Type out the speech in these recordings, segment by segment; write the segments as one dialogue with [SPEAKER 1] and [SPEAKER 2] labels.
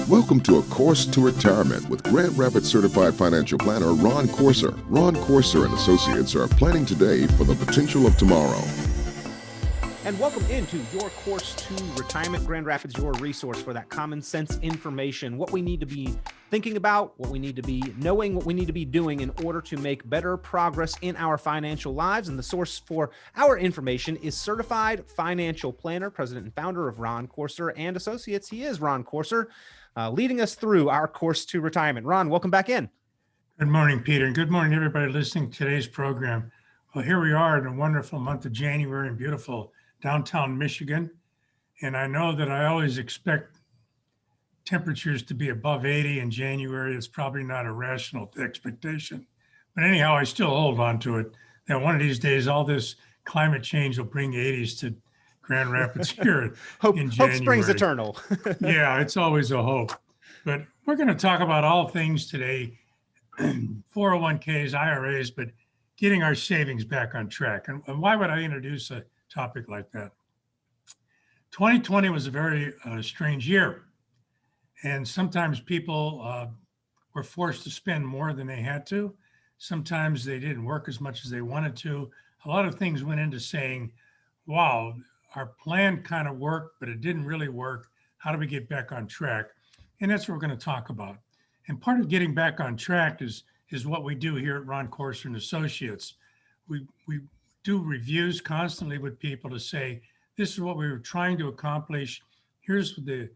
[SPEAKER 1] Welcome to A Course to Retirement with Grand Rapids Certified Financial Planner Ron Courser. Ron Courser and Associates are planning today for the potential of tomorrow.
[SPEAKER 2] And welcome into Your Course to Retirement. Grand Rapids, your resource for that common sense information, what we need to be thinking about, what we need to be knowing, what we need to be doing in order to make better progress in our financial lives. And the source for our information is Certified Financial Planner, President and Founder of Ron Courser and Associates. He is Ron Courser, leading us through our Course to Retirement. Ron, welcome back in.
[SPEAKER 3] Good morning, Peter, and good morning, everybody listening to today's program. Well, here we are in a wonderful month of January in beautiful downtown Michigan. And I know that I always expect temperatures to be above 80 in January. It's probably not a rational expectation. But anyhow, I still hold on to it that one of these days, all this climate change will bring 80s to Grand Rapids here in January.
[SPEAKER 2] Hope springs eternal.
[SPEAKER 3] Yeah, it's always a hope. But we're going to talk about all things today, 401ks, IRAs, but getting our savings back on track. And why would I introduce a topic like that? 2020 was a very strange year. And sometimes people were forced to spend more than they had to. Sometimes they didn't work as much as they wanted to. A lot of things went into saying, wow, our plan kind of worked, but it didn't really work. How do we get back on track? And that's what we're going to talk about. And part of getting back on track is what we do here at Ron Courser and Associates. We do reviews constantly with people to say, this is what we were trying to accomplish. Here's the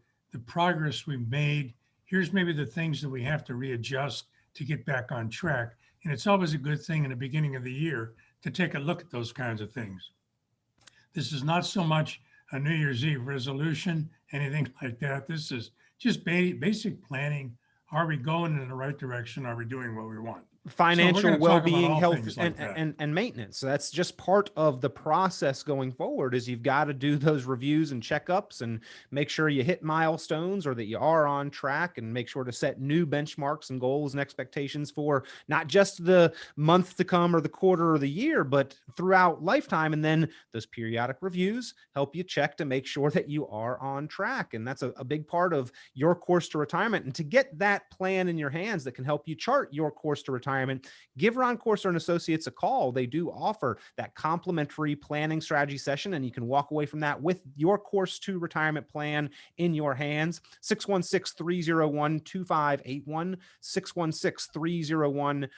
[SPEAKER 3] progress we made. Here's maybe the things that we have to readjust to get back on track. And it's always a good thing in the beginning of the year to take a look at those kinds of things. This is not so much a New Year's Eve resolution, anything like that. This is just basic planning. Are we going in the right direction? Are we doing what we want?
[SPEAKER 2] Financial well-being, health,
[SPEAKER 3] like
[SPEAKER 2] and maintenance. So that's just part of the process going forward, is you've got to do those reviews and checkups and make sure you hit milestones or that you are on track, and make sure to set new benchmarks and goals and expectations for not just the month to come or the quarter or the year, but throughout lifetime. And then those periodic reviews help you check to make sure that you are on track. And that's a big part of your course to retirement. And to get that plan in your hands that can help you chart your course to retirement, give Ron Courser and Associates a call. They do offer that complimentary planning strategy session, and you can walk away from that with your course to retirement plan in your hands. 616-301-2581, 616-301-2581,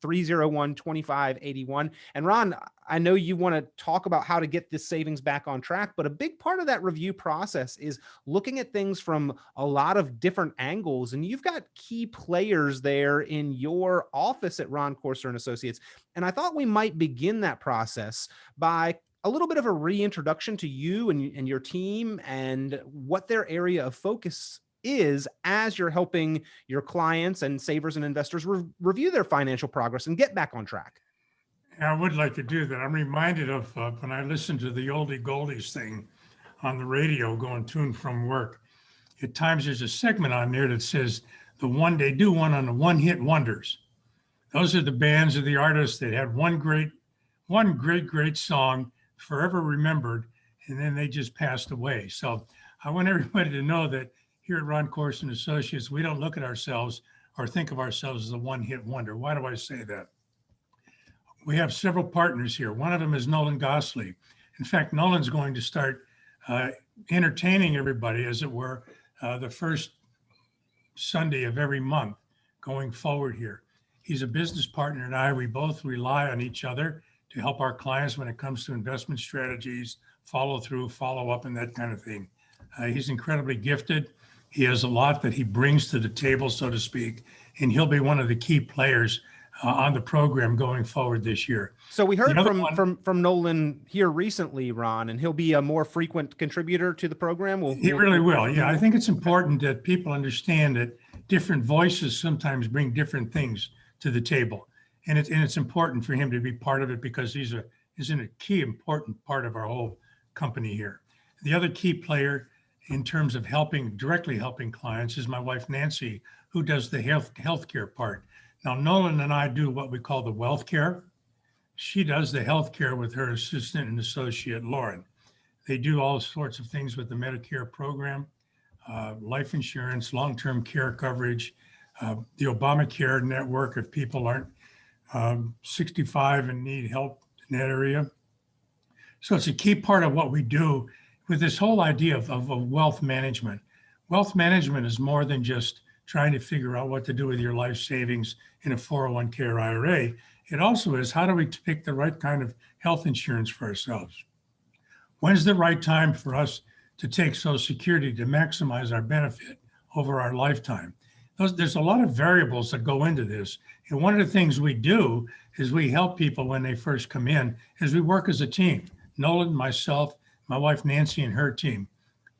[SPEAKER 2] 616-301-2581. And Ron, I know you want to talk about how to get this savings back on track, but a big part of that review process is looking at things from a lot of different angles. And you've got key players there in your office at Ron Courser and Associates. And I thought we might begin that process by a little bit of a reintroduction to you and your team and what their area of focus is as you're helping your clients and savers and investors review their financial progress and get back on track.
[SPEAKER 3] I would like to do that. I'm reminded of when I listened to the oldie goldies thing on the radio going to and from work. At times there's a segment on there that says they do one on the one-hit wonders. Those are the bands or the artists that had one great song, forever remembered, and then they just passed away. So I want everybody to know that here at Ron Courser and Associates, we don't look at ourselves or think of ourselves as a one-hit wonder. Why do I say that? We have several partners here. One of them is Nolan Gosley. In fact, Nolan's going to start entertaining everybody, as it were, the first Sunday of every month going forward here. He's a business partner and we both rely on each other to help our clients when it comes to investment strategies, follow through, follow up, and that kind of thing. He's incredibly gifted. He has a lot that he brings to the table, so to speak, and he'll be one of the key players on the program going forward this year.
[SPEAKER 2] So we heard from Nolan here recently, Ron, and he'll be a more frequent contributor to the program.
[SPEAKER 3] He really will. Yeah, I think it's important that people understand that different voices sometimes bring different things to the table, and it's important for him to be part of it because he's a key important part of our whole company here. The other key player in terms of directly helping clients is my wife, Nancy, who does the healthcare part. Now, Nolan and I do what we call the wealth care. She does the health care with her assistant and associate, Lauren. They do all sorts of things with the Medicare program. life insurance, long-term care coverage, the Obamacare network if people aren't 65 and need help in that area. So it's a key part of what we do with this whole idea of wealth management. Wealth management is more than just trying to figure out what to do with your life savings in a 401k or IRA. It also is, how do we pick the right kind of health insurance for ourselves? When's the right time for us to take Social Security to maximize our benefit over our lifetime? There's a lot of variables that go into this. And one of the things we do is we help people when they first come in, is we work as a team. Nolan, myself, my wife Nancy, and her team,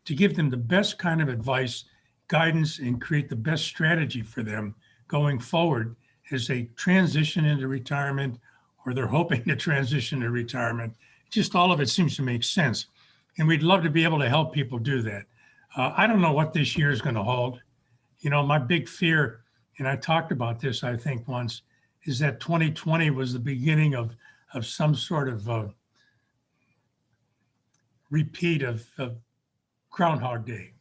[SPEAKER 3] to give them the best kind of advice, guidance, and create the best strategy for them going forward as they transition into retirement, or they're hoping to transition to retirement. Just all of it seems to make sense. And we'd love to be able to help people do that. I don't know what this year is going to hold. You know, my big fear, and I talked about this, I think once, is that 2020 was the beginning of some sort of repeat of Groundhog Day.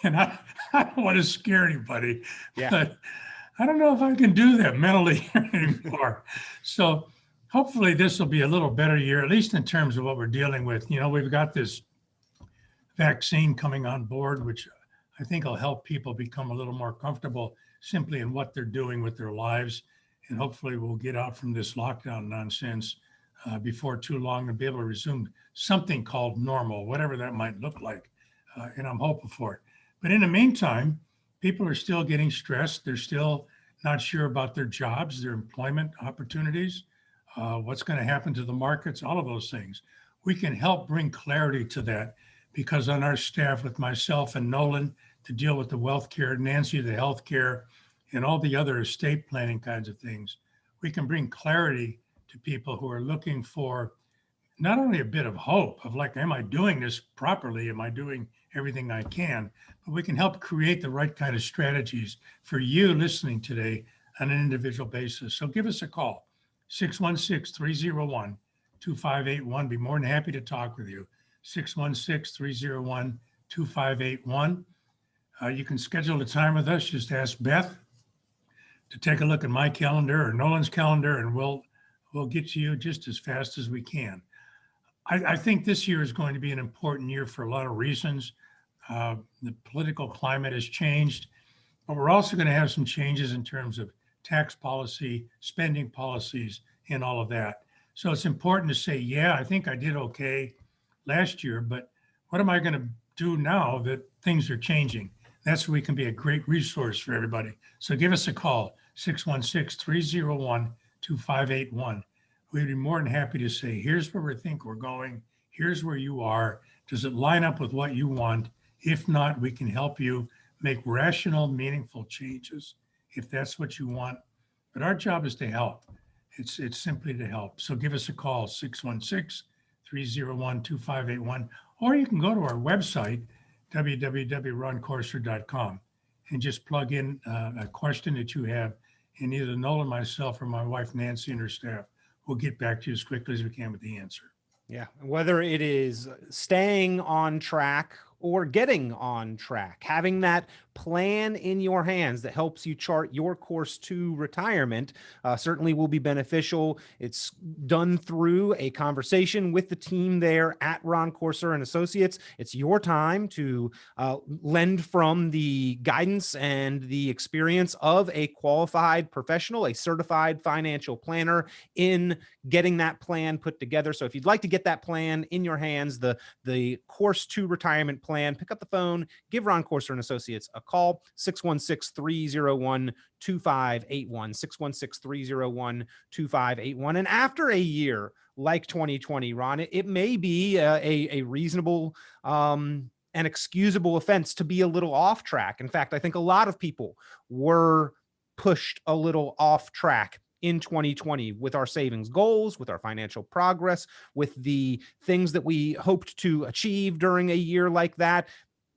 [SPEAKER 3] And I don't want to scare anybody, but I don't know if I can do that mentally anymore. So hopefully this will be a little better year, at least in terms of what we're dealing with. You know, we've got this vaccine coming on board, which I think will help people become a little more comfortable simply in what they're doing with their lives. And hopefully we'll get out from this lockdown nonsense before too long and be able to resume something called normal, whatever that might look like. And I'm hoping for it. But in the meantime, people are still getting stressed. They're still not sure about their jobs, their employment opportunities, what's going to happen to the markets, all of those things. We can help bring clarity to that, because on our staff with myself and Nolan to deal with the wealth care, Nancy, the health care, and all the other estate planning kinds of things, we can bring clarity to people who are looking for not only a bit of hope of like, am I doing this properly? Am I doing everything I can? But we can help create the right kind of strategies for you listening today on an individual basis. So give us a call, 616-301-2581. Be more than happy to talk with you. 616-301-2581. You can schedule a time with us. Just ask Beth to take a look at my calendar or Nolan's calendar, and we'll get to you just as fast as we can. I think this year is going to be an important year for a lot of reasons. The political climate has changed, but we're also going to have some changes in terms of tax policy, spending policies, and all of that. So it's important to say, yeah, I think I did okay last year, but what am I going to do now that things are changing? That's where we can be a great resource for everybody. So give us a call, 616-301-2581. We'd be more than happy to say, here's where we think we're going. Here's where you are. Does it line up with what you want? If not, we can help you make rational, meaningful changes if that's what you want. But our job is to help. It's simply to help. So give us a call, 616-301-2581, or you can go to our website, www.roncourser.com, and just plug in a question that you have, and either Nolan, myself, or my wife, Nancy, and her staff will get back to you as quickly as we can with the answer.
[SPEAKER 2] Yeah. Whether it is staying on track or getting on track, having that plan in your hands that helps you chart your course to retirement certainly will be beneficial. It's done through a conversation with the team there at Ron Courser and Associates. It's your time to lend from the guidance and the experience of a qualified professional, a certified financial planner, in getting that plan put together. So if you'd like to get that plan in your hands, the course to retirement plan, pick up the phone, give Ron Courser and Associates a call, 616-301-2581, 616-301-2581. And after a year like 2020, Ron, it may be a reasonable and excusable offense to be a little off track. In fact, I think a lot of people were pushed a little off track in 2020 with our savings goals, with our financial progress, with the things that we hoped to achieve during a year like that.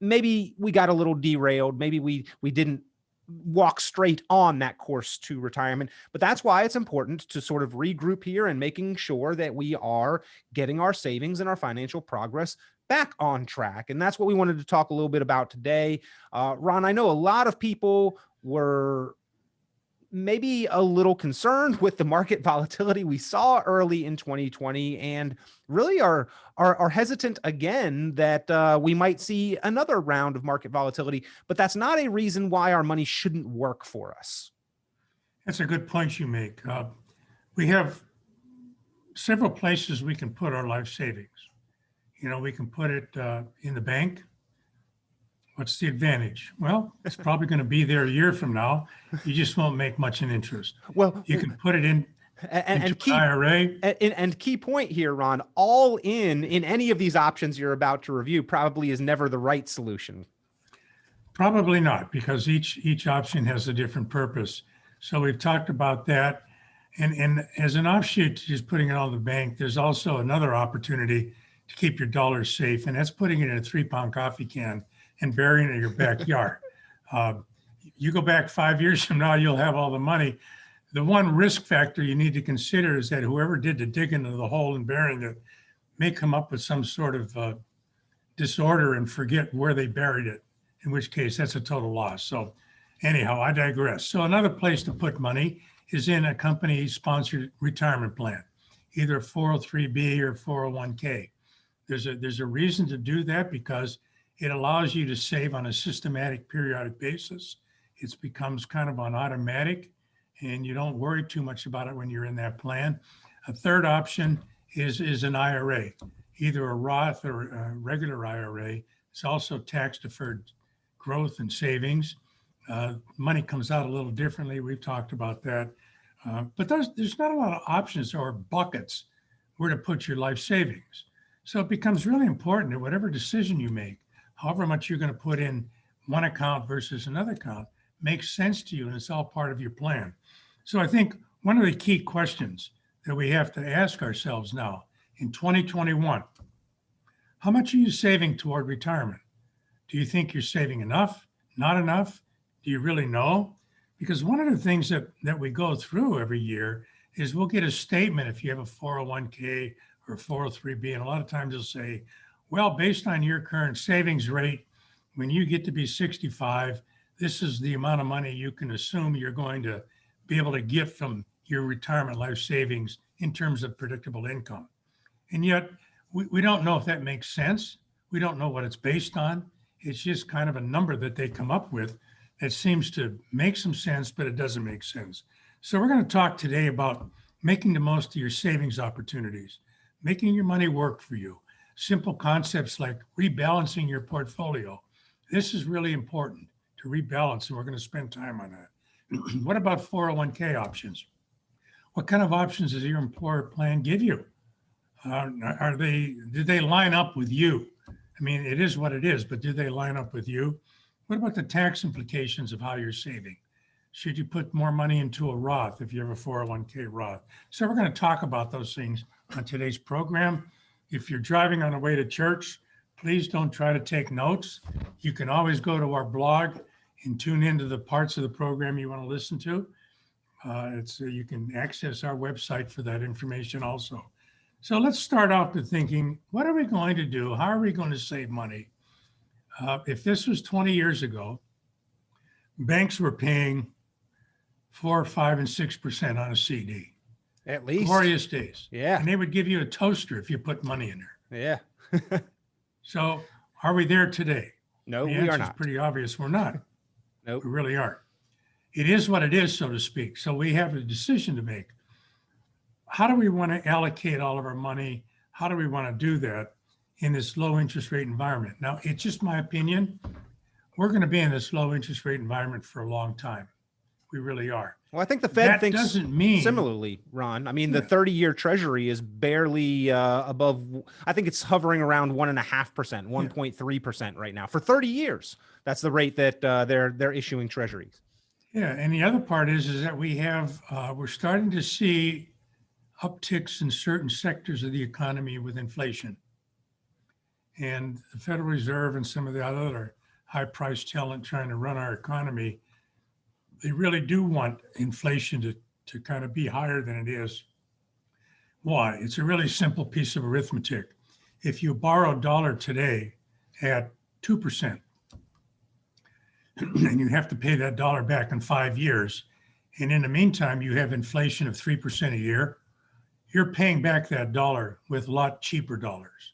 [SPEAKER 2] Maybe we got a little derailed. Maybe we didn't walk straight on that course to retirement. But that's why it's important to sort of regroup here and making sure that we are getting our savings and our financial progress back on track. And that's what we wanted to talk a little bit about today. Ron, I know a lot of people were maybe a little concerned with the market volatility we saw early in 2020, and really are hesitant again that we might see another round of market volatility. But that's not a reason why our money shouldn't work for us.
[SPEAKER 3] That's a good point you make. We have several places we can put our life savings. We can put it in the bank. What's the advantage? Well, it's probably going to be there a year from now. You just won't make much in interest.
[SPEAKER 2] Well,
[SPEAKER 3] you can put it in into
[SPEAKER 2] key,
[SPEAKER 3] an IRA.
[SPEAKER 2] And key point here, Ron, all in any of these options you're about to review probably is never the right solution.
[SPEAKER 3] Probably not, because each option has a different purpose. So we've talked about that. And as an offshoot to just putting it on the bank, there's also another opportunity to keep your dollars safe, and that's putting it in a 3-pound coffee can and burying it in your backyard. You go back 5 years from now, you'll have all the money. The one risk factor you need to consider is that whoever did the digging into the hole and burying it may come up with some sort of disorder and forget where they buried it, in which case that's a total loss. So anyhow, I digress. So another place to put money is in a company-sponsored retirement plan, either a 403B or 401k. There's a reason to do that, because it allows you to save on a systematic periodic basis. It becomes kind of on automatic, and you don't worry too much about it when you're in that plan. A third option is an IRA, either a Roth or a regular IRA. It's also tax deferred growth and savings. Money comes out a little differently. We've talked about that. But there's not a lot of options or buckets where to put your life savings. So it becomes really important that whatever decision you make, however much you're going to put in one account versus another account, makes sense to you, and it's all part of your plan. So I think one of the key questions that we have to ask ourselves now in 2021, how much are you saving toward retirement? Do you think you're saving enough? Not enough? Do you really know? Because one of the things that we go through every year is we'll get a statement if you have a 401k or 403b, and a lot of times they'll say, well, based on your current savings rate, when you get to be 65, this is the amount of money you can assume you're going to be able to get from your retirement life savings in terms of predictable income. And yet we don't know if that makes sense. We don't know what it's based on. It's just kind of a number that they come up with that seems to make some sense, but it doesn't make sense. So we're going to talk today about making the most of your savings opportunities, making your money work for you. Simple concepts like rebalancing your portfolio. This is really important to rebalance, and we're going to spend time on that. What about 401k options? What kind of options does your employer plan give you? Did they line up with you? I mean, it is what it is, but do they line up with you? What about the tax implications of how you're saving? Should you put more money into a Roth if you have a 401k Roth? So we're going to talk about those things on today's program. If you're driving on the way to church, please don't try to take notes. You can always go to our blog and tune into the parts of the program you want to listen to. You can access our website for that information also. So let's start off with thinking, what are we going to do? How are we going to save money? If this was 20 years ago, banks were paying 4, 5, and 6% on a CD.
[SPEAKER 2] At least.
[SPEAKER 3] Glorious days.
[SPEAKER 2] Yeah.
[SPEAKER 3] And they would give you a toaster if you put money in there.
[SPEAKER 2] Yeah.
[SPEAKER 3] So are we there today?
[SPEAKER 2] No,
[SPEAKER 3] The
[SPEAKER 2] we
[SPEAKER 3] answer
[SPEAKER 2] are
[SPEAKER 3] is
[SPEAKER 2] not.
[SPEAKER 3] pretty obvious. We're not.
[SPEAKER 2] Nope.
[SPEAKER 3] We really aren't. It is what it is, so to speak. So we have a decision to make. How do we want to allocate all of our money? How do we want to do that in this low interest rate environment? Now, it's just my opinion. We're going to be in this low interest rate environment for a long time. We really are.
[SPEAKER 2] Well, I think the Fed
[SPEAKER 3] That
[SPEAKER 2] thinks
[SPEAKER 3] doesn't mean
[SPEAKER 2] similarly, Ron. I mean, the 30-year Treasury is barely above. I think it's hovering around 1.5%, 1.3% right now for 30 years. That's the rate that they're issuing Treasuries.
[SPEAKER 3] Yeah, and the other part is that we're starting to see upticks in certain sectors of the economy with inflation. And the Federal Reserve and some of the other high-priced talent trying to run our economy, they really do want inflation to kind of be higher than it is. Why? It's a really simple piece of arithmetic. if you borrow a dollar today at 2%, and you have to pay that dollar back in 5 years, and in the meantime, you have inflation of 3% a year, you're paying back that dollar with a lot cheaper dollars.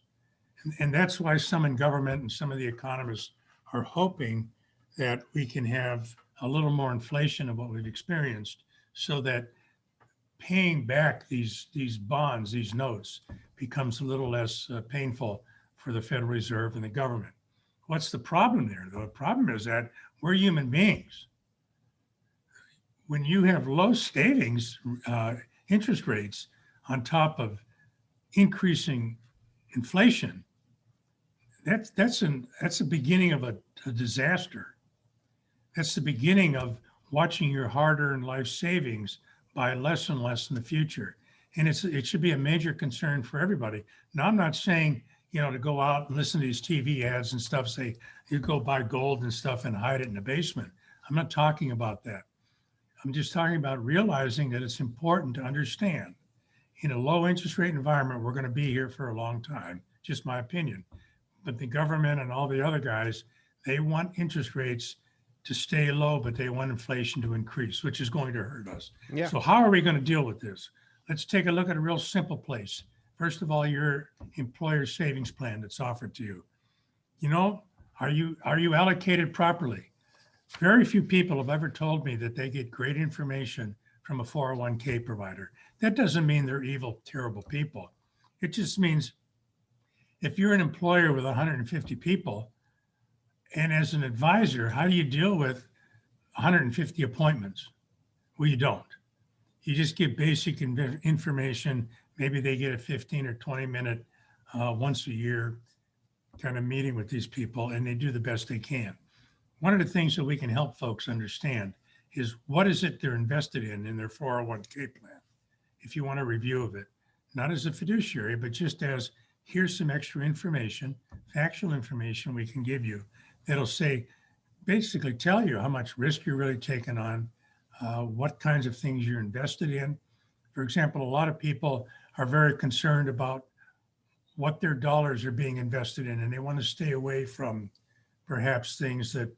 [SPEAKER 3] And that's why some in government and some of the economists are hoping that we can have a little more inflation of what we've experienced, so that paying back these bonds, these notes, becomes a little less painful for the Federal Reserve and the government. What's the problem there, though? The problem is that we're human beings. When you have low savings interest rates on top of increasing inflation, that's the beginning of a disaster. That's the beginning of watching your hard-earned life savings buy less and less in the future. And it should be a major concern for everybody. Now, I'm not saying, to go out and listen to these TV ads and stuff, say you go buy gold and stuff and hide it in the basement. I'm not talking about that. I'm just talking about realizing that it's important to understand, in a low interest rate environment, we're going to be here for a long time, just my opinion. But the government and all the other guys, they want interest rates to stay low, but they want inflation to increase, which is going to hurt us.
[SPEAKER 2] Yeah.
[SPEAKER 3] So how are we going to deal with this? Let's take a look at a real simple place. First of all, your employer savings plan that's offered to you. Are you allocated properly? Very few people have ever told me that they get great information from a 401k provider. That doesn't mean they're evil, terrible people. It just means if you're an employer with 150 people, and as an advisor, how do you deal with 150 appointments? Well, you don't. You just give basic information. Maybe they get a 15 or 20 minute once a year kind of meeting with these people, and they do the best they can. One of the things that we can help folks understand is what is it they're invested in their 401k plan. If you want a review of it, not as a fiduciary, but just as, here's some extra information, factual information we can give you that'll basically tell you how much risk you're really taking on, what kinds of things you're invested in. For example, a lot of people are very concerned about what their dollars are being invested in, and they want to stay away from perhaps things that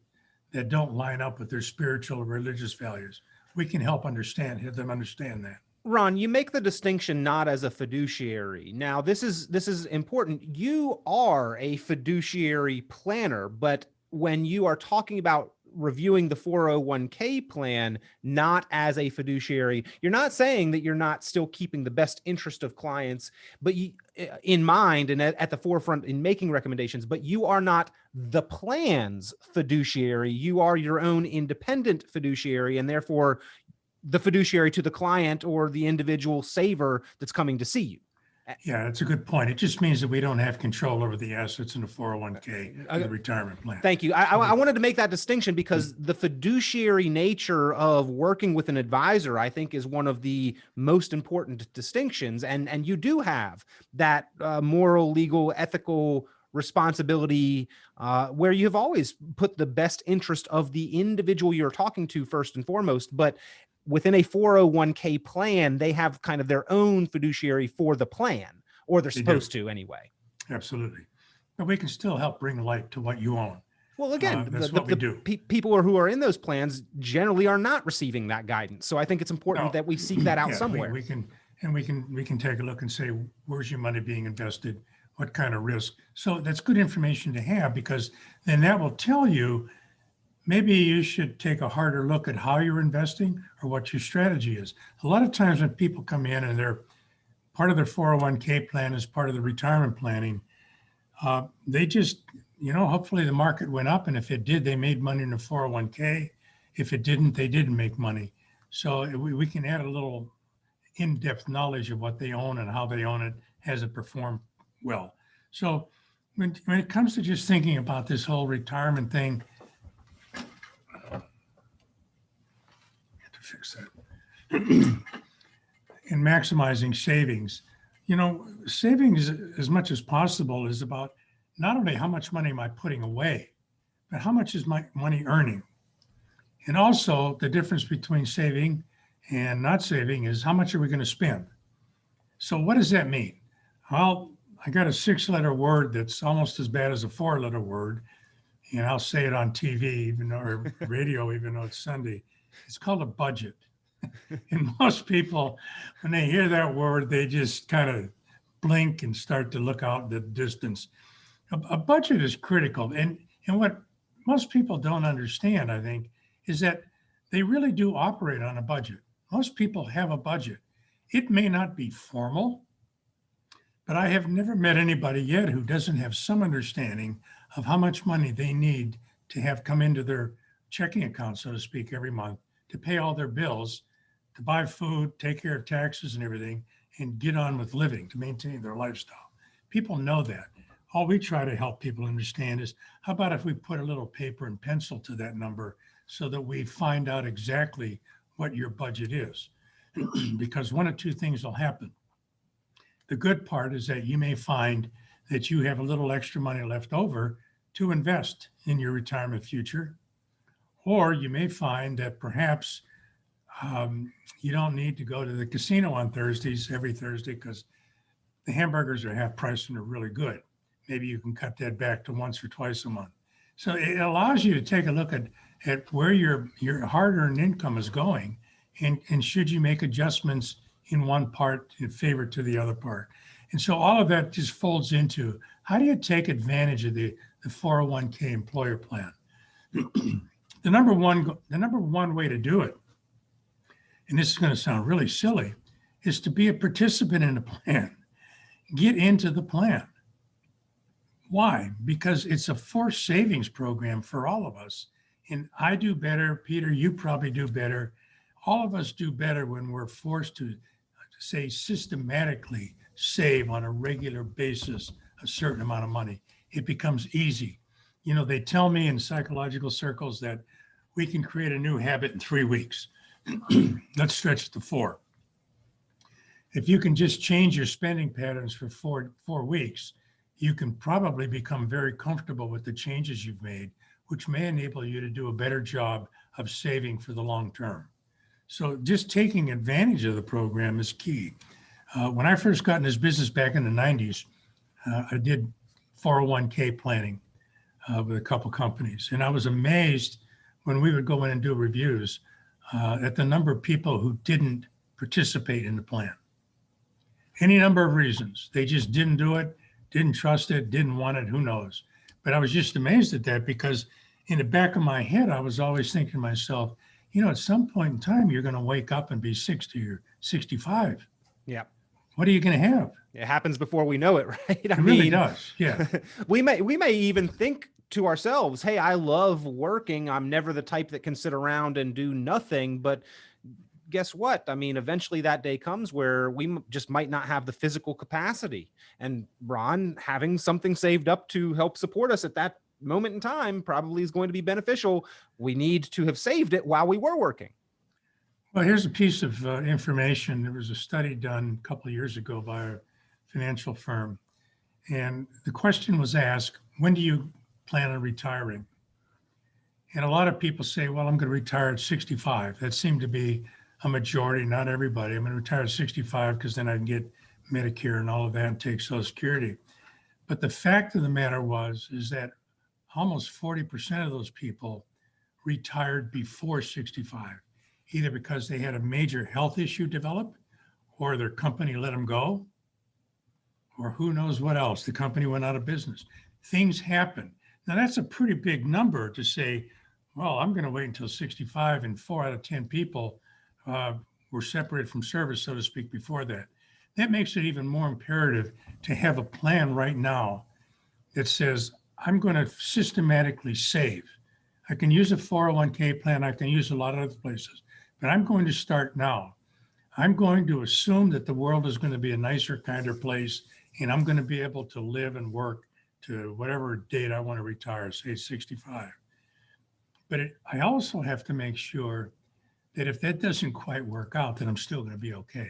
[SPEAKER 3] don't line up with their spiritual or religious values. We can help them understand that.
[SPEAKER 2] Ron, you make the distinction not as a fiduciary. Now, this is important. You are a fiduciary planner, but when you are talking about reviewing the 401k plan, not as a fiduciary, you're not saying that you're not still keeping the best interest of clients, but in mind and at the forefront in making recommendations, but you are not the plan's fiduciary. You are your own independent fiduciary, and therefore the fiduciary to the client or the individual saver that's coming to see you.
[SPEAKER 3] Yeah, that's a good point. It just means that we don't have control over the assets in the 401k and the retirement plan.
[SPEAKER 2] Thank you. I wanted to make that distinction because the fiduciary nature of working with an advisor, I think, is one of the most important distinctions. And you do have that moral, legal, ethical responsibility where you have always put the best interest of the individual you're talking to first and foremost. But within a 401k plan, they have kind of their own fiduciary for the plan, or they're supposed to anyway.
[SPEAKER 3] Absolutely. But we can still help bring light to what you own.
[SPEAKER 2] Well, again,
[SPEAKER 3] that's what we do.
[SPEAKER 2] People who are in those plans generally are not receiving that guidance. So I think it's important that we seek that out somewhere.
[SPEAKER 3] We can take a look and say, where's your money being invested? What kind of risk? So that's good information to have, because then that will tell you, maybe you should take a harder look at how you're investing or what your strategy is. A lot of times when people come in and they're part of their 401k plan is part of the retirement planning, they just, hopefully the market went up, and if it did, they made money in the 401k. If it didn't, they didn't make money. So we can add a little in-depth knowledge of what they own and how they own it, has it performed well. So when it comes to just thinking about this whole retirement thing, fix that. And maximizing savings. Savings as much as possible is about not only how much money am I putting away, but how much is my money earning? And also the difference between saving and not saving is how much are we going to spend? So what does that mean? Well, I got a 6-letter word that's almost as bad as a 4-letter word, and I'll say it on TV, even or radio, even though it's Sunday. It's called a budget. And most people, when they hear that word, they just kind of blink and start to look out the distance. A budget is critical. And what most people don't understand, I think, is that they really do operate on a budget. Most people have a budget. It may not be formal, but I have never met anybody yet who doesn't have some understanding of how much money they need to have come into their checking account, so to speak, every month to pay all their bills, to buy food, take care of taxes and everything, and get on with living to maintain their lifestyle. People know that. All we try to help people understand is, how about if we put a little paper and pencil to that number so that we find out exactly what your budget is? Because one of two things will happen. The good part is that you may find that you have a little extra money left over to invest in your retirement future, or you may find that perhaps you don't need to go to the casino on Thursdays, every Thursday, because the hamburgers are half price and they're really good. Maybe you can cut that back to once or twice a month. So it allows you to take a look at where your hard-earned income is going, and should you make adjustments in one part in favor to the other part. And so all of that just folds into, how do you take advantage of the 401k employer plan? The number one way to do it, and this is going to sound really silly, is to be a participant in the plan. Get into the plan. Why? Because it's a forced savings program for all of us. And I do better, Peter, you probably do better. All of us do better when we're forced to say systematically save on a regular basis a certain amount of money. It becomes easy. You know, they tell me in psychological circles that we can create a new habit in 3 weeks. Let's stretch it to 4. If you can just change your spending patterns for four weeks, you can probably become very comfortable with the changes you've made, which may enable you to do a better job of saving for the long term. So just taking advantage of the program is key. When I first got in this business back in the 90s, I did 401k planning with a couple companies. And I was amazed when we would go in and do reviews at the number of people who didn't participate in the plan. Any number of reasons. They just didn't do it, didn't trust it, didn't want it, who knows. But I was just amazed at that, because in the back of my head, I was always thinking to myself, you know, at some point in time, you're going to wake up and be 60 or 65.
[SPEAKER 2] Yeah.
[SPEAKER 3] What are you going to have?
[SPEAKER 2] It happens before we know it, right?
[SPEAKER 3] It really does. Yeah.
[SPEAKER 2] we may even think to ourselves, hey, I love working. I'm never the type that can sit around and do nothing. But guess what? I mean, eventually that day comes where we just might not have the physical capacity. And Ron, having something saved up to help support us at that moment in time probably is going to be beneficial. We need to have saved it while we were working.
[SPEAKER 3] Well, here's a piece of information. There was a study done a couple of years ago by a financial firm. And the question was asked, when do you plan on retiring? And a lot of people say, well, I'm going to retire at 65. That seemed to be a majority, not everybody. I'm going to retire at 65 because then I can get Medicare and all of that and take Social Security. But the fact of the matter is that almost 40% of those people retired before 65, either because they had a major health issue develop, or their company let them go, or who knows what else. The company went out of business. Things happen. Now, that's a pretty big number to say, well, I'm going to wait until 65, and 4 out of 10 people were separated from service, so to speak, before that. That makes it even more imperative to have a plan right now that says, I'm going to systematically save. I can use a 401k plan. I can use a lot of other places, but I'm going to start now. I'm going to assume that the world is going to be a nicer, kinder place, and I'm going to be able to live and work to whatever date I want to retire, say 65. But I also have to make sure that if that doesn't quite work out, that I'm still going to be okay.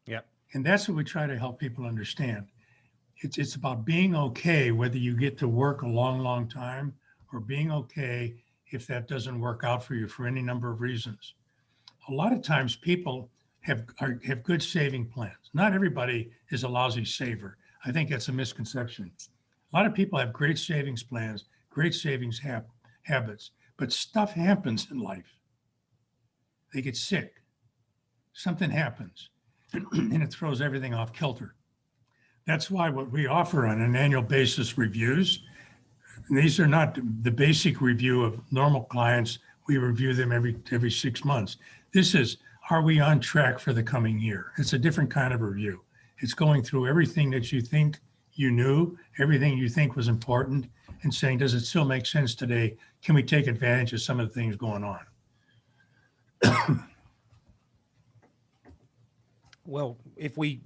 [SPEAKER 2] Yep.
[SPEAKER 3] And that's what we try to help people understand. It's about being okay, whether you get to work a long, long time, or being okay if that doesn't work out for you for any number of reasons. A lot of times people have good saving plans. Not everybody is a lousy saver. I think that's a misconception. A lot of people have great savings plans, great savings habits, but stuff happens in life. They get sick. Something happens, and it throws everything off kilter. That's why what we offer on an annual basis reviews, these are not the basic review of normal clients. We review them every 6 months. This is, are we on track for the coming year? It's a different kind of review. It's going through everything that you think you knew, everything you think was important, and saying, does it still make sense today? Can we take advantage of some of the things going on?
[SPEAKER 2] Well, if we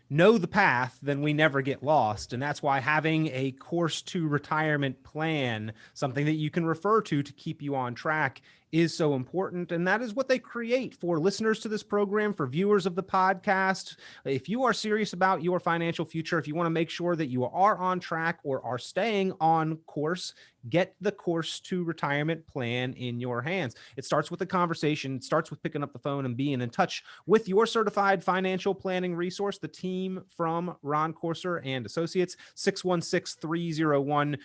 [SPEAKER 2] know the path, then we never get lost. And that's why having a course to retirement plan, something that you can refer to keep you on track, is so important. And that is what they create for listeners to this program, for viewers of the podcast. If you are serious about your financial future, if you want to make sure that you are on track or are staying on course, get the course to retirement plan in your hands. It starts with a conversation. It starts with picking up the phone and being in touch with your certified financial planning resource, the team from Ron Courser and Associates. 616-301-2581,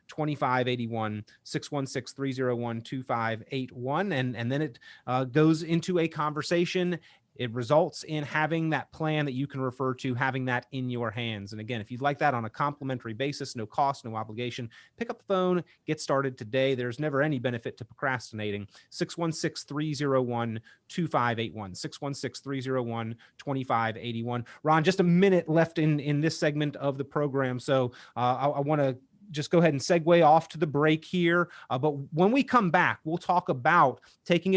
[SPEAKER 2] 616-301-2581, 616-301-2581. And then it goes into a conversation. It results in having that plan that you can refer to, having that in your hands. And again, if you'd like that on a complimentary basis, no cost, no obligation, pick up the phone, get started today. There's never any benefit to procrastinating. 616-301-2581, 616-301-2581. Ron, just a minute left in this segment of the program. So I want to just go ahead and segue off to the break here. But when we come back, we'll talk about taking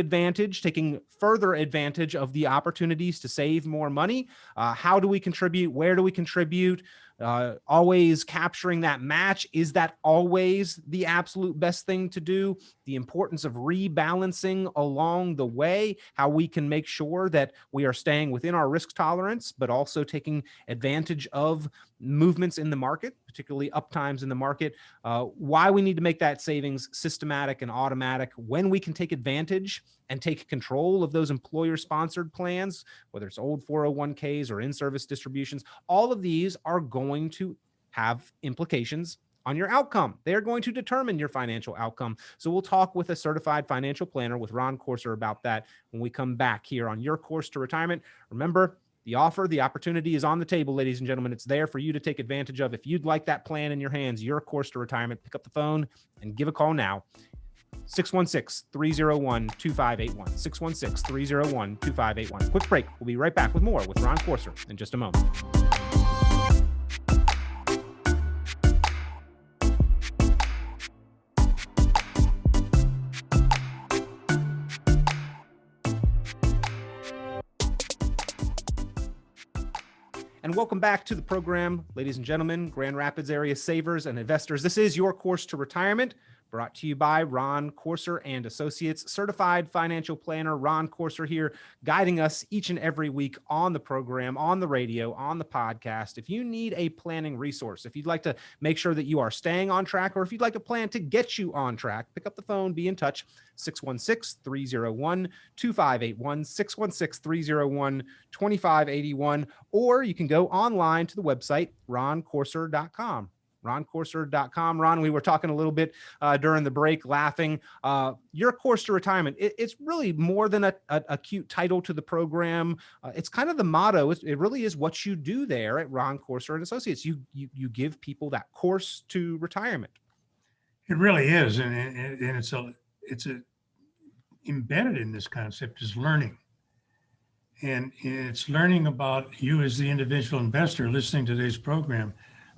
[SPEAKER 2] further advantage of the opportunities to save more money. How do we contribute? Where do we contribute? Always capturing that match. Is that always the absolute best thing to do? The importance of rebalancing along the way, how we can make sure that we are staying within our risk tolerance, but also taking advantage of movements in the market, particularly up times in the market, why we need to make that savings systematic and automatic, when we can take advantage and take control of those employer-sponsored plans, whether it's old 401ks or in-service distributions. All of these are going to have implications on your outcome. They're going to determine your financial outcome. So we'll talk with a certified financial planner, with Ron Courser, about that when we come back here on Your Course to Retirement. Remember, the offer, the opportunity is on the table, ladies and gentlemen. It's there for you to take advantage of. If you'd like that plan in your hands, Your Course to Retirement, pick up the phone and give a call now. 616-301-2581, 616-301-2581. Quick break. We'll be right back with more with Ron Courser in just a moment. And welcome back to the program, ladies and gentlemen, Grand Rapids area savers and investors. This is Your Course to Retirement, brought to you by Ron Courser and Associates, certified financial planner. Ron Courser here, guiding us each and every week on the program, on the radio, on the podcast. If you need a planning resource, if you'd like to make sure that you are staying on track, or if you'd like a plan to get you on track, pick up the phone, be in touch. 616-301-2581, 616-301-2581, or you can go online to the website, roncourser.com. roncourser.com. Ron, we were talking a little bit during the break, laughing. Your Course to Retirement, it's really more than a cute title to the program. It's kind of the motto. It really is what you do there at Ron Courser and Associates. You give people that course to retirement.
[SPEAKER 3] It really is, and it's embedded in this concept is learning. And it's learning about you as the individual investor listening to today's program,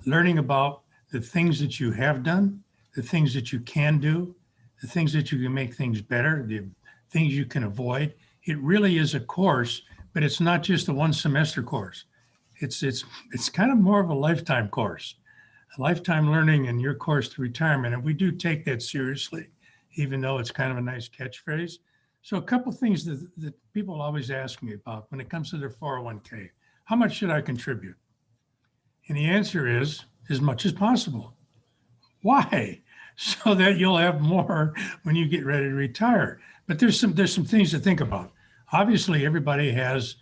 [SPEAKER 3] learning about the things that you have done, the things that you can do, the things that you can make things better, the things you can avoid. It really is a course, but it's not just a one semester course. It's kind of more of a lifetime course, a lifetime learning in Your Course to Retirement. And we do take that seriously, even though it's kind of a nice catchphrase. So a couple of things that people always ask me about when it comes to their 401k, how much should I contribute? And the answer is as much as possible. Why? So that you'll have more when you get ready to retire. But there's some things to think about. Obviously, everybody has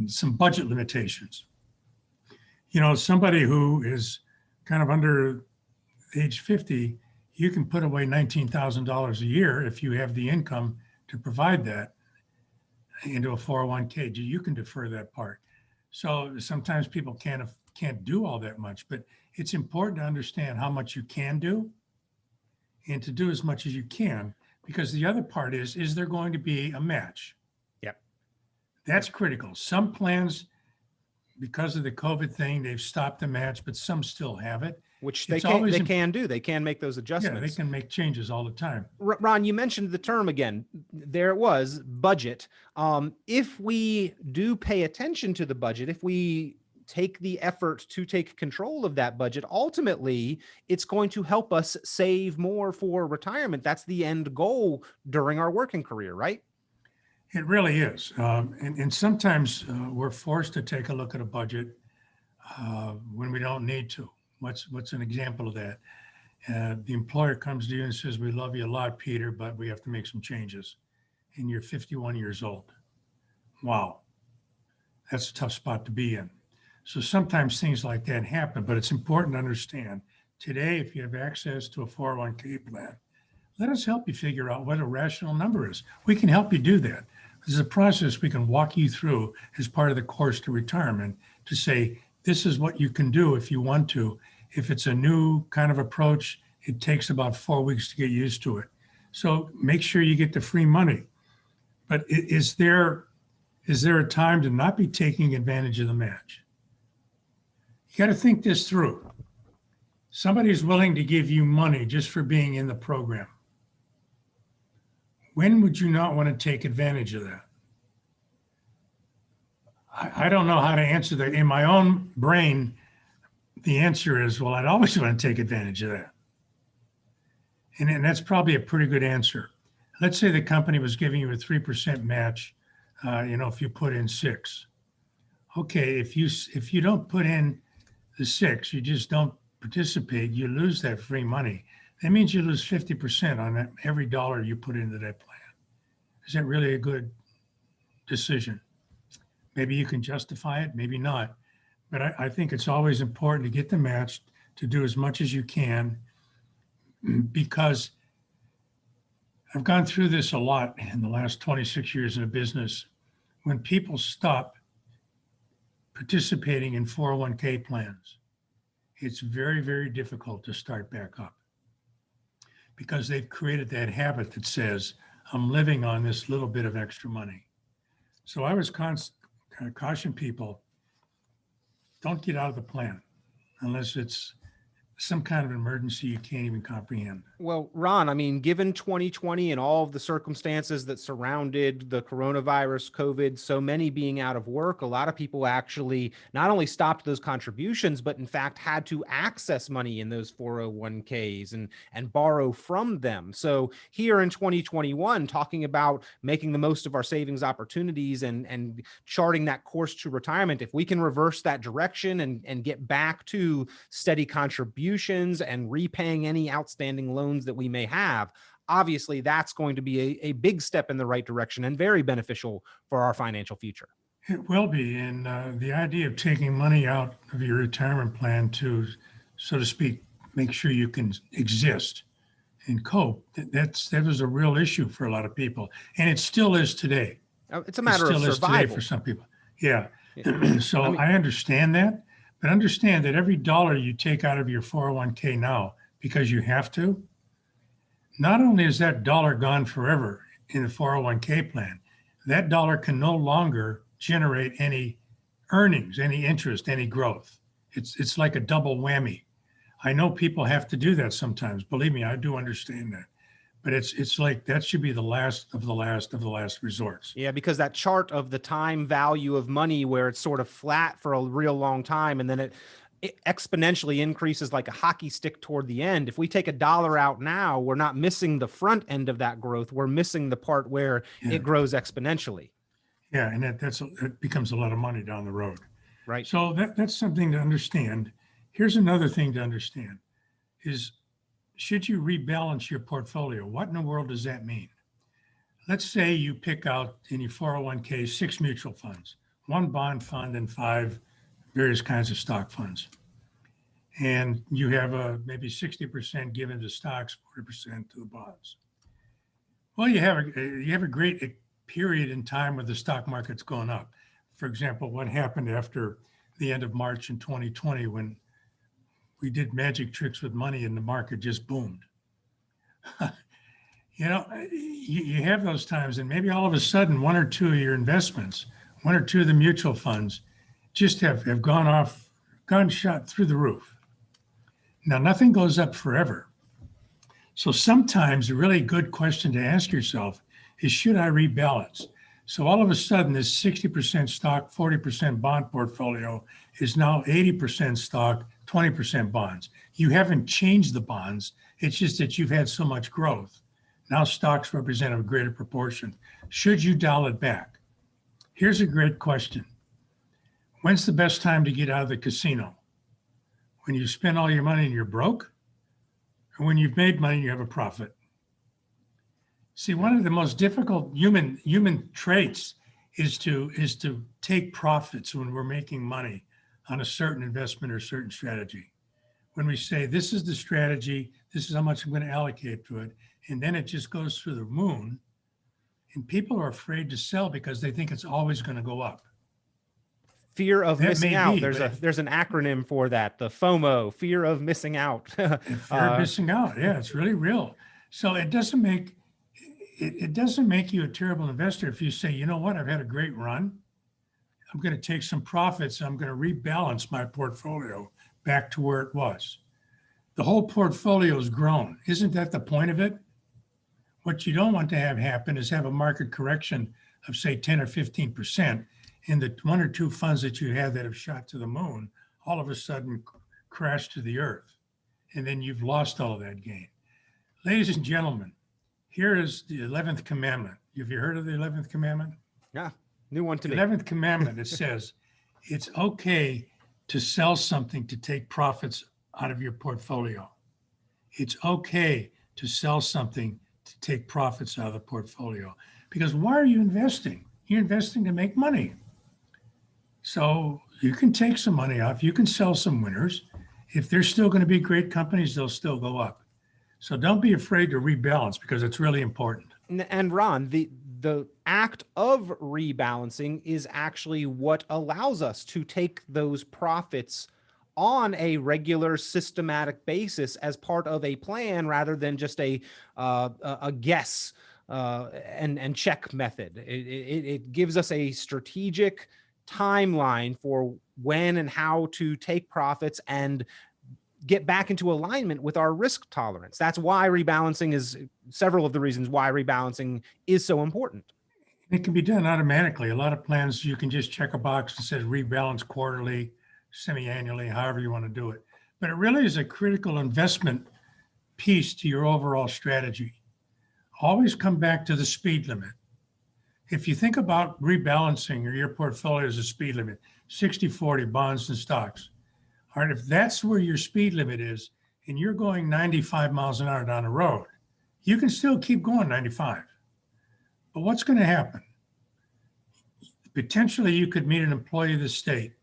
[SPEAKER 3] some budget limitations. You know, somebody who is kind of under age 50, you can put away $19,000 a year if you have the income to provide that into a 401k. You can defer that part. So sometimes people can't do all that much, but it's important to understand how much you can do and to do as much as you can, because the other part is there going to be a match?
[SPEAKER 2] Yep.
[SPEAKER 3] That's critical. Some plans, because of the COVID thing, they've stopped the match, but some still have it.
[SPEAKER 2] Which they can do. They can make those adjustments.
[SPEAKER 3] Yeah, they can make changes all the time.
[SPEAKER 2] Ron, you mentioned the term again. There it was, budget. If we do pay attention to the budget, if we take the effort to take control of that budget, ultimately, it's going to help us save more for retirement. That's the end goal during our working career, right?
[SPEAKER 3] It really is. And sometimes we're forced to take a look at a budget when we don't need to. What's an example of that? The employer comes to you and says, "We love you a lot, Peter, but we have to make some changes." And you're 51 years old. Wow. That's a tough spot to be in. So sometimes things like that happen, but it's important to understand today, if you have access to a 401k plan, let us help you figure out what a rational number is. We can help you do that. This is a process we can walk you through as part of the course to retirement to say, this is what you can do if you want to. If it's a new kind of approach, it takes about 4 weeks to get used to it. So make sure you get the free money. But is there a time to not be taking advantage of the match? You got to think this through. Somebody's willing to give you money just for being in the program. When would you not want to take advantage of that? I don't know how to answer that. In my own brain, the answer is, well, I'd always want to take advantage of that. And that's probably a pretty good answer. Let's say the company was giving you a 3% match, if you put in 6. Okay, if you don't put in the 6, you just don't participate, you lose that free money. That means you lose 50% on that, every dollar you put into that plan. Is that really a good decision? Maybe you can justify it, maybe not. But I think it's always important to get the match, to do as much as you can, because I've gone through this a lot in the last 26 years in a business. When people stop participating in 401k plans, it's very, very difficult to start back up because they've created that habit that says, I'm living on this little bit of extra money. So I was caution people, don't get out of the plan unless it's some kind of emergency you can't even comprehend.
[SPEAKER 2] Well, Ron, I mean, given 2020 and all of the circumstances that surrounded the coronavirus, COVID, so many being out of work, a lot of people actually not only stopped those contributions, but in fact had to access money in those 401ks and borrow from them. So here in 2021, talking about making the most of our savings opportunities and charting that course to retirement, if we can reverse that direction and get back to steady contributions and repaying any outstanding loans that we may have, obviously that's going to be a big step in the right direction and very beneficial for our financial future.
[SPEAKER 3] It will be. And the idea of taking money out of your retirement plan to, so to speak, make sure you can exist and cope, that was a real issue for a lot of people. And it still is today.
[SPEAKER 2] It's a matter of survival
[SPEAKER 3] for some people. Yeah. So I understand that. But understand that every dollar you take out of your 401k now, because you have to, not only is that dollar gone forever in the 401k plan, that dollar can no longer generate any earnings, any interest, any growth. It's like a double whammy. I know people have to do that sometimes. Believe me, I do understand that. But it's like that should be the last of the last of the last resorts.
[SPEAKER 2] Yeah, because that chart of the time value of money where it's sort of flat for a real long time and then it exponentially increases like a hockey stick toward the end. If we take $1 out now, we're not missing the front end of that growth. We're missing the part where it grows exponentially.
[SPEAKER 3] Yeah, and that becomes a lot of money down the road.
[SPEAKER 2] Right.
[SPEAKER 3] So that's something to understand. Here's another thing to understand is, should you rebalance your portfolio? What in the world does that mean? Let's say you pick out in your 401k 6 mutual funds. one bond fund and 5 various kinds of stock funds. And you have maybe 60% given to stocks, 40% to the bonds. Well, you have a great period in time where the stock market's going up. For example, what happened after the end of March in 2020 when we did magic tricks with money and the market just boomed. You have those times, and maybe all of a sudden one or two of your investments, one or two of the mutual funds just have gone shot through the roof. Now, nothing goes up forever. So sometimes a really good question to ask yourself is, should I rebalance? So all of a sudden, this 60% stock, 40% bond portfolio is now 80% stock, 20% bonds. You haven't changed the bonds. It's just that you've had so much growth. Now stocks represent a greater proportion. Should you dial it back? Here's a great question. When's the best time to get out of the casino? When you spend all your money and you're broke? Or when you've made money and you have a profit? See, one of the most difficult human traits is to take profits when we're making money on a certain investment or certain strategy. When we say, this is the strategy, this is how much I'm going to allocate to it, and then it just goes through the moon, and people are afraid to sell because they think it's always going to go up.
[SPEAKER 2] Fear of
[SPEAKER 3] That
[SPEAKER 2] missing
[SPEAKER 3] may
[SPEAKER 2] out.
[SPEAKER 3] be,
[SPEAKER 2] There's an acronym for that, the FOMO, fear of missing out.
[SPEAKER 3] Fear of missing out. Yeah, it's really real. So it doesn't make you a terrible investor if you say, you know what, I've had a great run. I'm going to take some profits. I'm going to rebalance my portfolio back to where it was. The whole portfolio has grown. Isn't that the point of it? What you don't want to have happen is have a market correction of say 10 or 15%, and the one or two funds that you have that have shot to the moon all of a sudden crash to the earth, and then you've lost all of that gain. Ladies and gentlemen, here is the 11th commandment. Have you heard of the 11th commandment?
[SPEAKER 2] Yeah, new one to
[SPEAKER 3] The
[SPEAKER 2] me.
[SPEAKER 3] 11th commandment, it says, it's okay to sell something to take profits out of your portfolio. It's okay to sell something to take profits out of the portfolio. Because why are you investing? You're investing to make money. So you can take some money off. You can sell some winners. If there's still going to be great companies, they'll still go up. So don't be afraid to rebalance because it's really important.
[SPEAKER 2] And Ron, the act of rebalancing is actually what allows us to take those profits on a regular systematic basis as part of a plan rather than just a guess and check method. It gives us a strategic timeline for when and how to take profits and get back into alignment with our risk tolerance. That's why rebalancing is several of the reasons why rebalancing is so important.
[SPEAKER 3] It can be done automatically. A lot of plans, you can just check a box that says rebalance quarterly, semi-annually, however you want to do it. But it really is a critical investment piece to your overall strategy. Always come back to the speed limit. If you think about rebalancing or your portfolio as a speed limit, 60-40 bonds and stocks. All right, if that's where your speed limit is and you're going 95 miles an hour down the road, you can still keep going 95. But what's going to happen? Potentially, you could meet an employee of the state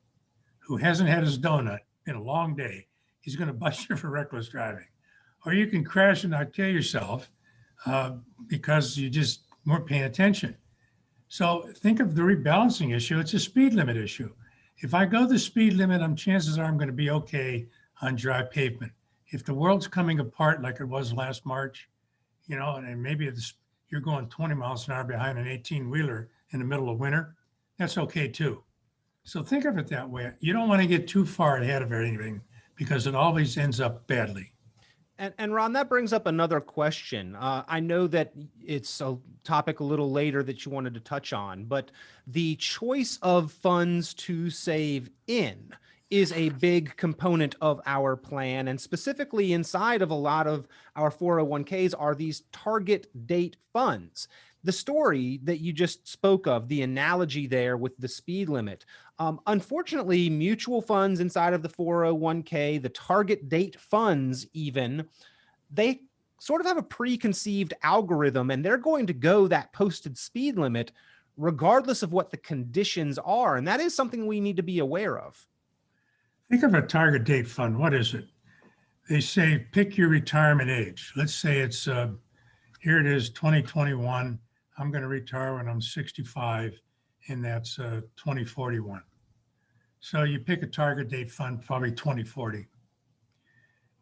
[SPEAKER 3] who hasn't had his donut in a long day. He's going to bust you for reckless driving. Or you can crash and not kill yourself because you just weren't paying attention. So think of the rebalancing issue. It's a speed limit issue. If I go the speed limit, chances are I'm going to be okay on dry pavement. If the world's coming apart like it was last March, and maybe you're going 20 miles an hour behind an 18-wheeler in the middle of winter, that's okay too. So think of it that way. You don't want to get too far ahead of anything because it always ends up badly.
[SPEAKER 2] And Ron, that brings up another question. I know that it's a topic a little later that you wanted to touch on, but the choice of funds to save in is a big component of our plan. And specifically inside of a lot of our 401ks are these target date funds. The story that you just spoke of, the analogy there with the speed limit, unfortunately, mutual funds inside of the 401k, the target date funds even, they sort of have a preconceived algorithm and they're going to go that posted speed limit regardless of what the conditions are. And that is something we need to be aware of.
[SPEAKER 3] Think of a target date fund. What is it? They say, pick your retirement age. Let's say it's, here it is, 2021. I'm going to retire when I'm 65, and that's 2041. So you pick a target date fund, probably 2040.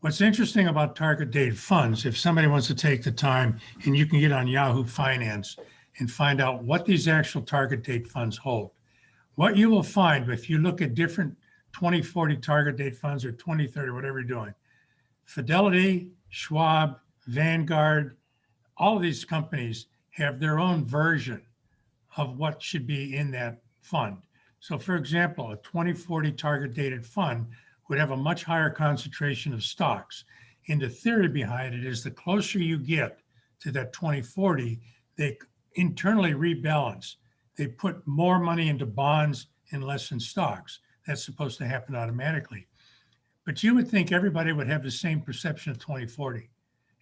[SPEAKER 3] What's interesting about target date funds, if somebody wants to take the time, and you can get on Yahoo Finance and find out what these actual target date funds hold. What you will find if you look at different 2040 target date funds or 2030, whatever you're doing, Fidelity, Schwab, Vanguard, all of these companies have their own version of what should be in that fund. So for example, a 2040 target dated fund would have a much higher concentration of stocks. And the theory behind it is the closer you get to that 2040, they internally rebalance. They put more money into bonds and less in stocks. That's supposed to happen automatically. But you would think everybody would have the same perception of 2040.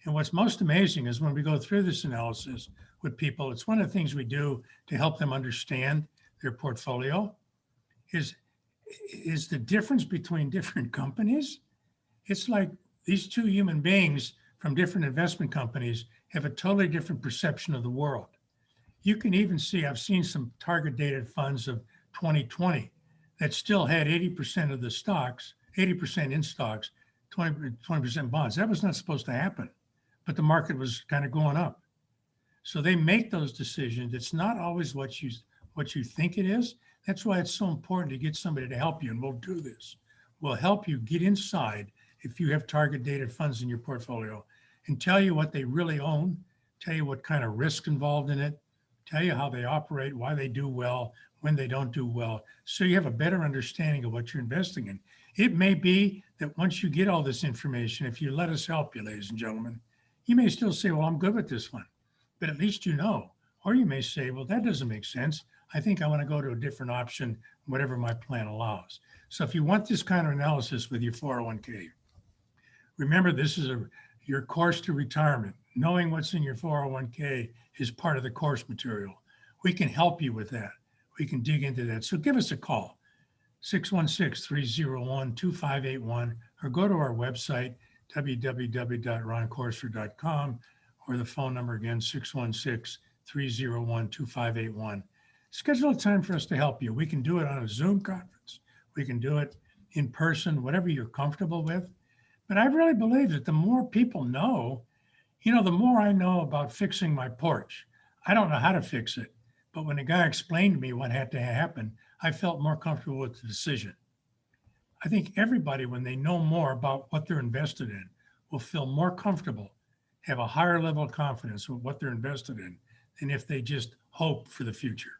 [SPEAKER 3] And what's most amazing is when we go through this analysis with people, it's one of the things we do to help them understand their portfolio is the difference between different companies. It's like these two human beings from different investment companies have a totally different perception of the world. You can even see, I've seen some target dated funds of 2020 that still had 80% of the stocks, 80% in stocks, 20% bonds. That was not supposed to happen, but the market was kind of going up. So they make those decisions. It's not always what you think it is. That's why it's so important to get somebody to help you, and we'll do this. We'll help you get inside if you have target dated funds in your portfolio and tell you what they really own, tell you what kind of risk involved in it, tell you how they operate, why they do well, when they don't do well, so you have a better understanding of what you're investing in. It may be that once you get all this information, if you let us help you, ladies and gentlemen, you may still say, well, I'm good with this one, but at least you know. Or you may say, well, that doesn't make sense. I think I want to go to a different option, whatever my plan allows. So if you want this kind of analysis with your 401k, remember this is your course to retirement. Knowing what's in your 401k is part of the course material. We can help you with that. We can dig into that. So give us a call, 616-301-2581, or go to our website, www.roncourser.com, or the phone number again, 616-301-2581. Schedule a time for us to help you. We can do it on a Zoom conference. We can do it in person, whatever you're comfortable with. But I really believe that the more people know, the more I know about fixing my porch. I don't know how to fix it, but when the guy explained to me what had to happen, I felt more comfortable with the decision. I think everybody, when they know more about what they're invested in, will feel more comfortable, have a higher level of confidence with what they're invested in than if they just hope for the future.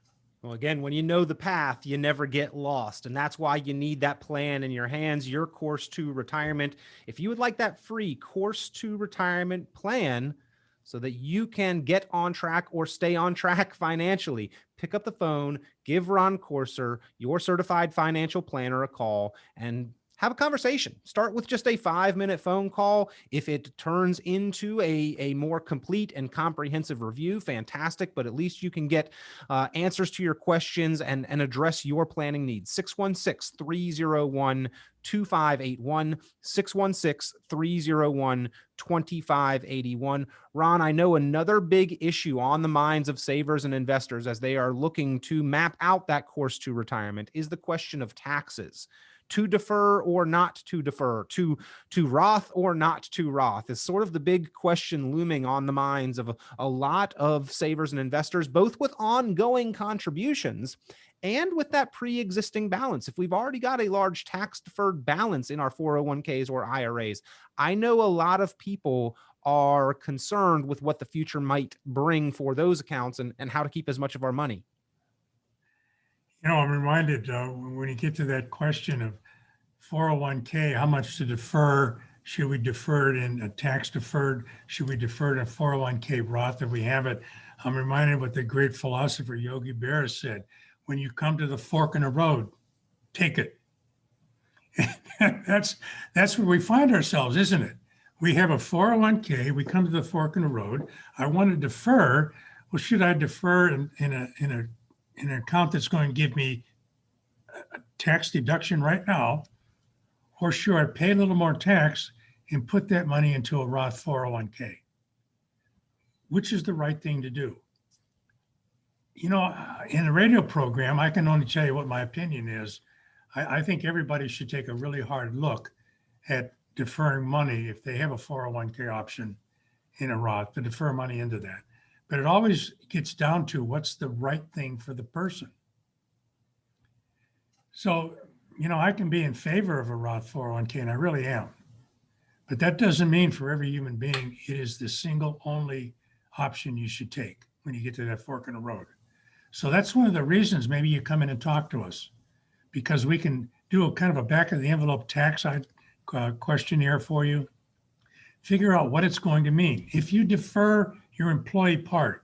[SPEAKER 2] Well, again, when you know the path, you never get lost. And that's why you need that plan in your hands, your course to retirement. If you would like that free course to retirement plan so that you can get on track or stay on track financially, pick up the phone, give Ron Courser, your certified financial planner, a call and have a conversation. Start with just a 5-minute phone call. If it turns into a more complete and comprehensive review, fantastic, but at least you can get answers to your questions and address your planning needs. 616-301-2581, 616-301-2581. Ron, I know another big issue on the minds of savers and investors as they are looking to map out that course to retirement is the question of taxes. To defer or not to defer, to Roth or not to Roth is sort of the big question looming on the minds of a lot of savers and investors, both with ongoing contributions and with that pre-existing balance. If we've already got a large tax-deferred balance in our 401ks or IRAs, I know a lot of people are concerned with what the future might bring for those accounts and how to keep as much of our money.
[SPEAKER 3] I'm reminded when you get to that question of 401k, how much to defer? Should we defer it in a tax deferred? Should we defer it in a 401k Roth if we have it? I'm reminded what the great philosopher Yogi Berra said, when you come to the fork in the road, take it. That's where we find ourselves, isn't it? We have a 401k, we come to the fork in the road. I want to defer. Well, should I defer in a an account that's going to give me a tax deduction right now, or should I pay a little more tax and put that money into a Roth 401k? Which is the right thing to do? You know, in a radio program, I can only tell you what my opinion is. I think everybody should take a really hard look at deferring money if they have a 401k option in a Roth, to defer money into that. But it always gets down to what's the right thing for the person. So, you know, I can be in favor of a Roth 401k, and I really am. But that doesn't mean for every human being, it is the single only option you should take when you get to that fork in the road. So that's one of the reasons maybe you come in and talk to us, because we can do a kind of a back of the envelope tax questionnaire for you, figure out what it's going to mean. If you defer your employee part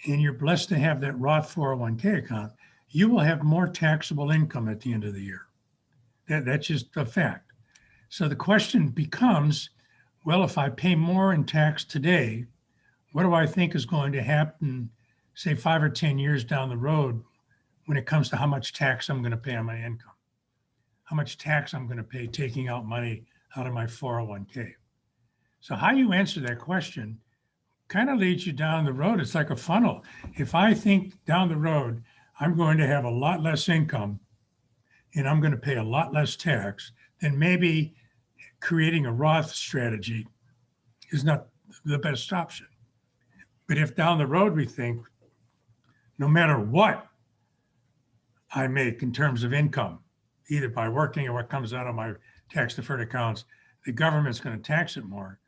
[SPEAKER 3] and you're blessed to have that Roth 401k account, you will have more taxable income at the end of the year. That's just a fact. So the question becomes, well, if I pay more in tax today, what do I think is going to happen, say 5 or 10 years down the road, when it comes to how much tax I'm going to pay on my income, how much tax I'm going to pay taking out money out of my 401k. So how you answer that question kind of leads you down the road. It's like a funnel. If I think down the road, I'm going to have a lot less income and I'm going to pay a lot less tax, then maybe creating a Roth strategy is not the best option. But if down the road we think, no matter what I make in terms of income, either by working or what comes out of my tax deferred accounts, the government's going to tax it more,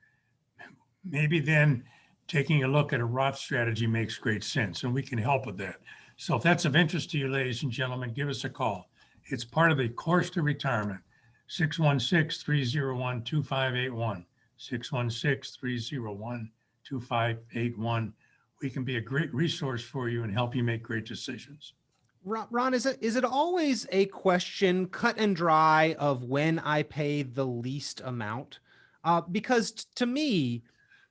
[SPEAKER 3] maybe then taking a look at a Roth strategy makes great sense, and we can help with that. So if that's of interest to you, ladies and gentlemen, give us a call. It's part of the course to retirement, 616-301-2581, 616-301-2581. We can be a great resource for you and help you make great decisions.
[SPEAKER 2] Ron, is it always a question cut and dry of when I pay the least amount? Because to me,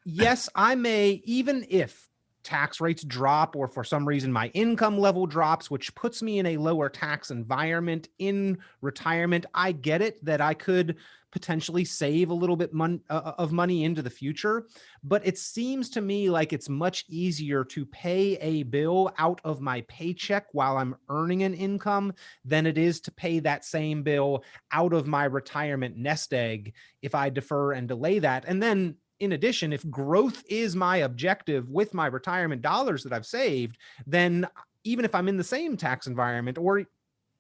[SPEAKER 2] yes, I may, even if tax rates drop or for some reason my income level drops, which puts me in a lower tax environment in retirement, I get it that I could potentially save a little bit of money into the future. But it seems to me like it's much easier to pay a bill out of my paycheck while I'm earning an income than it is to pay that same bill out of my retirement nest egg if I defer and delay that. And then in addition, if growth is my objective with my retirement dollars that I've saved, then even if I'm in the same tax environment, or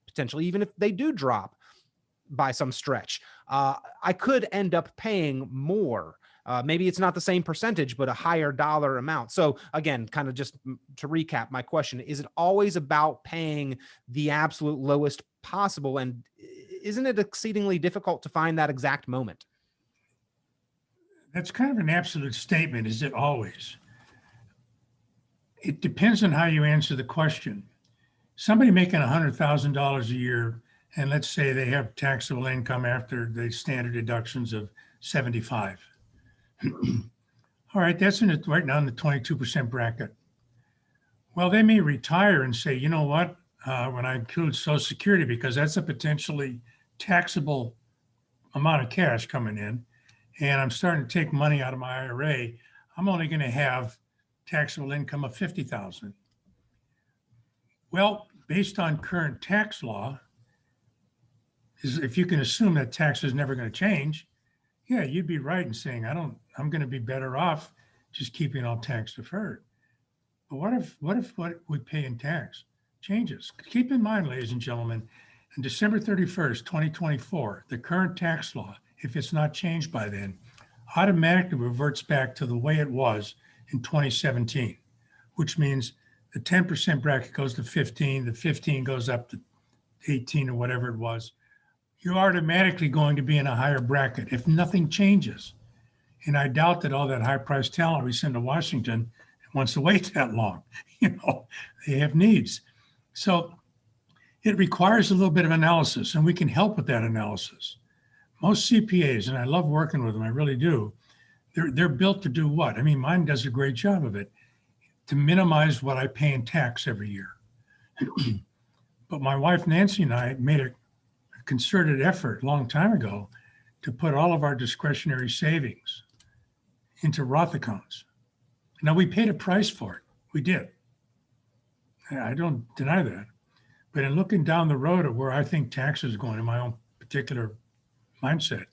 [SPEAKER 2] potentially even if they do drop by some stretch, I could end up paying more. Maybe it's not the same percentage, but a higher dollar amount. So again, kind of just to recap my question, is it always about paying the absolute lowest possible? And isn't it exceedingly difficult to find that exact moment?
[SPEAKER 3] That's kind of an absolute statement, is it always? It depends on how you answer the question. Somebody making $100,000 a year, and let's say they have taxable income after the standard deductions of 75. All right, that's right now in the 22% bracket. Well, they may retire and say, you know what, when I include Social Security, because that's a potentially taxable amount of cash coming in, and I'm starting to take money out of my IRA, I'm only going to have taxable income of $50,000. Well, based on current tax law, if you can assume that tax is never going to change, yeah, you'd be right in saying, I'm going to be better off just keeping all tax deferred. But what if what we pay in tax changes? Keep in mind, ladies and gentlemen, on December 31st, 2024, the current tax law, if it's not changed by then, automatically reverts back to the way it was in 2017, which means the 10% bracket goes to 15, the 15 goes up to 18 or whatever it was. You're automatically going to be in a higher bracket if nothing changes. And I doubt that all that high-priced talent we send to Washington wants to wait that long. They have needs. So it requires a little bit of analysis, and we can help with that analysis. Most CPAs, and I love working with them, I really do, they're built to do what? I mean, mine does a great job of it, to minimize what I pay in tax every year. But my wife, Nancy, and I made a concerted effort a long time ago to put all of our discretionary savings into Roth accounts. Now, we paid a price for it. We did. I don't deny that. But in looking down the road at where I think taxes are going in my own particular mindset,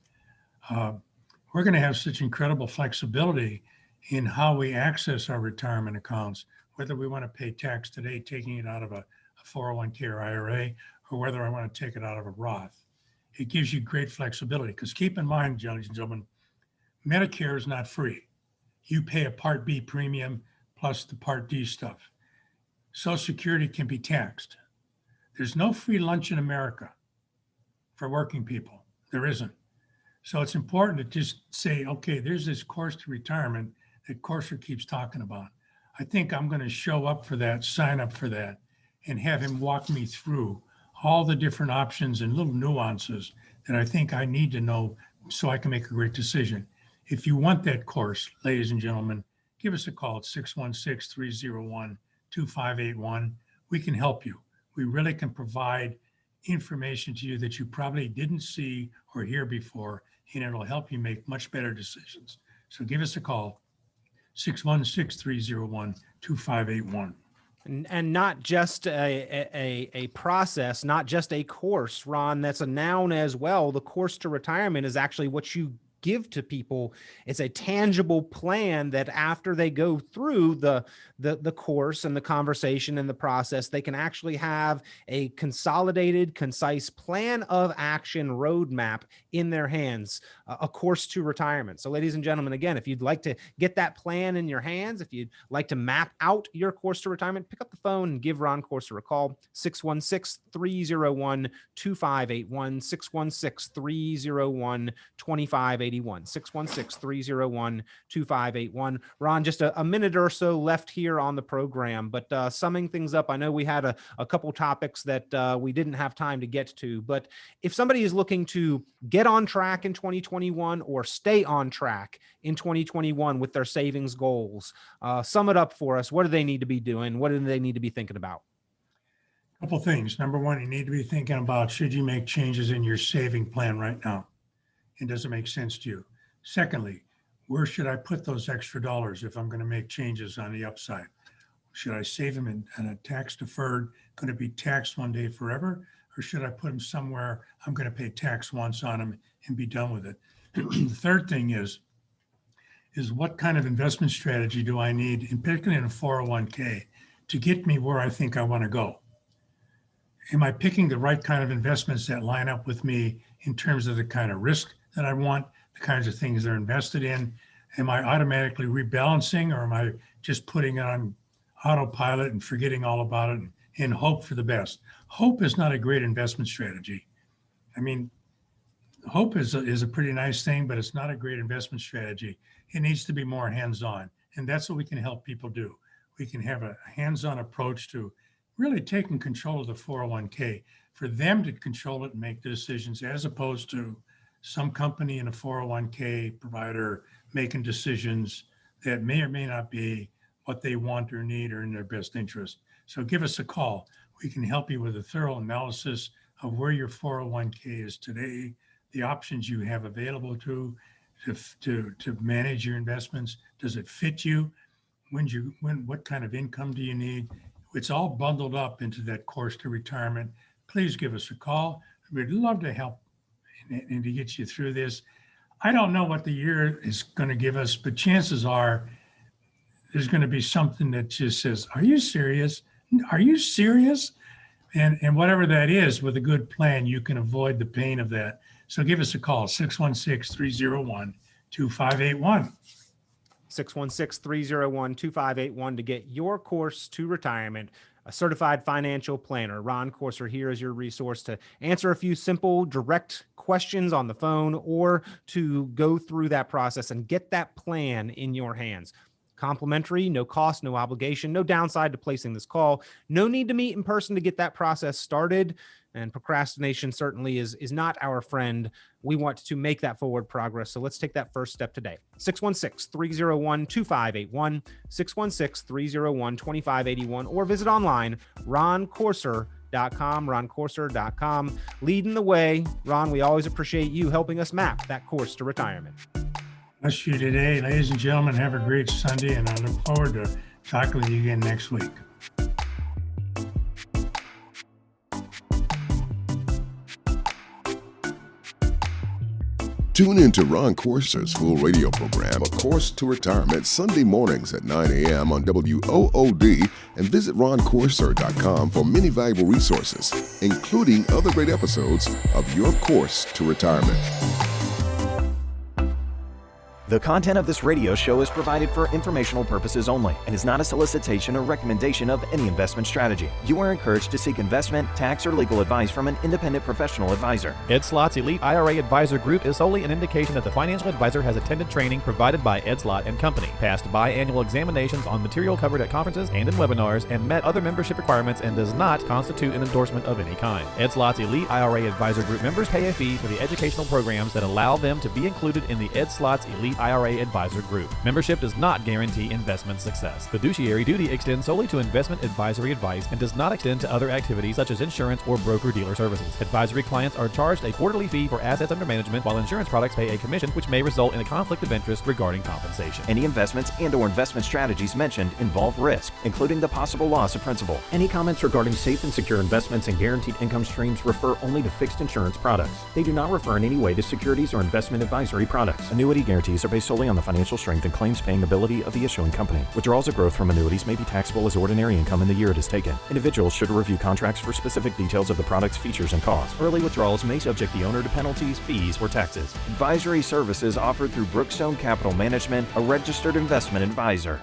[SPEAKER 3] we're going to have such incredible flexibility in how we access our retirement accounts, whether we want to pay tax today, taking it out of a 401k or IRA, or whether I want to take it out of a Roth. It gives you great flexibility, because keep in mind, ladies and gentlemen, Medicare is not free. You pay a Part B premium plus the Part D stuff. Social Security can be taxed. There's no free lunch in America for working people. There isn't. So it's important to just say, okay, there's this course to retirement that Courser keeps talking about. I think I'm going to show up for that, sign up for that, and have him walk me through all the different options and little nuances that I think I need to know so I can make a great decision. If you want that course, ladies and gentlemen, give us a call at 616-301-2581. We can help you. We really can provide information to you that you probably didn't see or hear before, and it'll help you make much better decisions. So give us a call, 616-301-2581.
[SPEAKER 2] And not just a process, not just a course, Ron, that's a noun as well. The course to retirement is actually what you give to people. It's a tangible plan that after they go through the course and the conversation and the process, they can actually have a consolidated, concise plan of action roadmap in their hands, a course to retirement. So ladies and gentlemen, again, if you'd like to get that plan in your hands, if you'd like to map out your course to retirement, pick up the phone and give Ron Courser a call, 616-301-2581, 616-301-2581. 616-301-2581. Ron, just a minute or so left here on the program, but summing things up, I know we had a couple topics that we didn't have time to get to, but if somebody is looking to get on track in 2021 or stay on track in 2021 with their savings goals, sum it up for us. What do they need to be doing? What do they need to be thinking about?
[SPEAKER 3] A couple things. Number one, you need to be thinking about, should you make changes in your saving plan right now? And does it make sense to you? Secondly, where should I put those extra dollars if I'm going to make changes on the upside? Should I save them in a tax deferred, going to be taxed one day forever? Or should I put them somewhere I'm going to pay tax once on them and be done with it? The third thing is what kind of investment strategy do I need, and particularly in a 401k, to get me where I think I want to go? Am I picking the right kind of investments that line up with me in terms of the kind of risk that I want, the kinds of things they're invested in? Am I automatically rebalancing, or am I just putting it on autopilot and forgetting all about it and hope for the best? Hope is not a great investment strategy. I mean, hope is a pretty nice thing, but it's not a great investment strategy. It needs to be more hands-on, and that's what we can help people do. We can have a hands-on approach to really taking control of the 401k, for them to control it and make the decisions, as opposed to some company in a 401k provider making decisions that may or may not be what they want or need or in their best interest. So give us a call. We can help you with a thorough analysis of where your 401k is today, the options you have available to manage your investments. Does it fit you? What kind of income do you need? It's all bundled up into that course to retirement. Please give us a call. We'd love to help and to get you through this. I don't know what the year is going to give us, but chances are there's going to be something that just says, are you serious? Are you serious? And whatever that is, with a good plan, you can avoid the pain of that. So give us a call, 616-301-2581.
[SPEAKER 2] 616-301-2581 to get your course to retirement. A certified financial planner, Ron Courser, here is your resource to answer a few simple, direct questions on the phone, or to go through that process and get that plan in your hands. Complimentary, no cost, no obligation, no downside to placing this call. No need to meet in person to get that process started. And procrastination certainly is not our friend. We want to make that forward progress. So let's take that first step today. 616-301-2581, 616-301-2581, or visit online, roncourser.com, leading the way. Ron, we always appreciate you helping us map that course to retirement.
[SPEAKER 3] Bless you today. Ladies and gentlemen, have a great Sunday, and I look forward to talking with you again next week.
[SPEAKER 1] Tune in to Ron Courser's full radio program, A Course to Retirement, Sunday mornings at 9 a.m. on WOOD, and visit roncourser.com for many valuable resources, including other great episodes of Your Course to Retirement.
[SPEAKER 4] The content of this radio show is provided for informational purposes only and is not a solicitation or recommendation of any investment strategy. You are encouraged to seek investment, tax, or legal advice from an independent professional advisor.
[SPEAKER 5] Ed Slott's Elite IRA Advisor Group is solely an indication that the financial advisor has attended training provided by Ed Slott and Company, passed biannual examinations on material covered at conferences and in webinars, and met other membership requirements, and does not constitute an endorsement of any kind. Ed Slott's Elite IRA Advisor Group members pay a fee for the educational programs that allow them to be included in the Ed Slott's Elite IRA Advisor Group. Membership does not guarantee investment success. Fiduciary duty extends solely to investment advisory advice and does not extend to other activities such as insurance or broker-dealer services. Advisory clients are charged a quarterly fee for assets under management, while insurance products pay a commission, which may result in a conflict of interest regarding compensation.
[SPEAKER 4] Any investments and/or investment strategies mentioned involve risk, including the possible loss of principal. Any comments regarding safe and secure investments and guaranteed income streams refer only to fixed insurance products. They do not refer in any way to securities or investment advisory products. Annuity guarantees are based solely on the financial strength and claims-paying ability of the issuing company. Withdrawals or growth from annuities may be taxable as ordinary income in the year it is taken. Individuals should review contracts for specific details of the product's features and costs. Early withdrawals may subject the owner to penalties, fees, or taxes. Advisory services offered through Brookstone Capital Management, a registered investment advisor.